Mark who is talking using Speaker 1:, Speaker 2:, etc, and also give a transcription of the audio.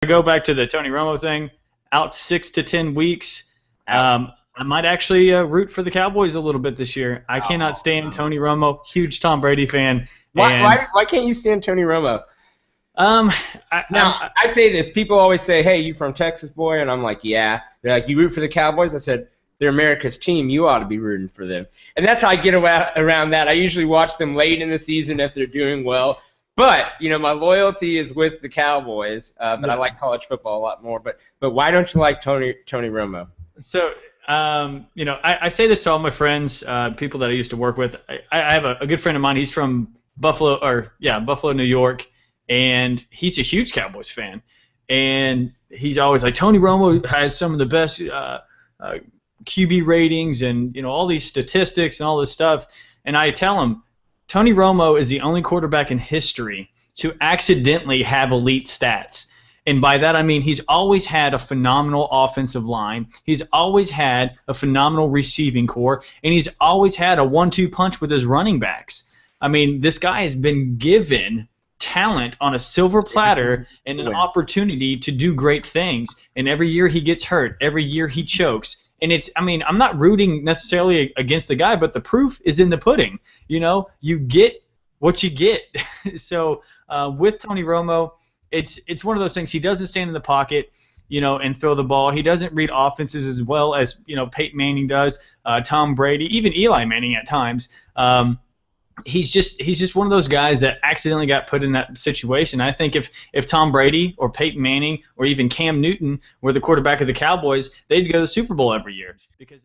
Speaker 1: go back to the Tony Romo thing, out 6 to 10 weeks. I might actually root for the Cowboys a little bit this year. I cannot stand Tony Romo. Huge Tom Brady fan.
Speaker 2: Why can't you stand Tony Romo? I say this. People always say, "Hey, you from Texas, boy?" And I'm like, "Yeah." They're like, "You root for the Cowboys?" I said, "They're America's team. You ought to be rooting for them." And that's how I get around that. I usually watch them late in the season if they're doing well. But my loyalty is with the Cowboys. But I like college football a lot more. But why don't you like Tony Romo?
Speaker 1: So. I say this to all my friends, people that I used to work with. I have a good friend of mine. He's from Buffalo, New York, and he's a huge Cowboys fan. And he's always like, Tony Romo has some of the best QB ratings and all these statistics and all this stuff. And I tell him, Tony Romo is the only quarterback in history to accidentally have elite stats. And by that I mean he's always had a phenomenal offensive line, he's always had a phenomenal receiving core, and he's always had a 1-2 punch with his running backs. I mean, this guy has been given talent on a silver platter and an opportunity to do great things. And every year he gets hurt, every year he chokes. And I'm not rooting necessarily against the guy, but the proof is in the pudding. You get what you get. So with Tony Romo, it's one of those things. He doesn't stand in the pocket, and throw the ball. He doesn't read offenses as well as Peyton Manning does, Tom Brady, even Eli Manning at times. He's just one of those guys that accidentally got put in that situation. I think if Tom Brady or Peyton Manning or even Cam Newton were the quarterback of the Cowboys, they'd go to the Super Bowl every year because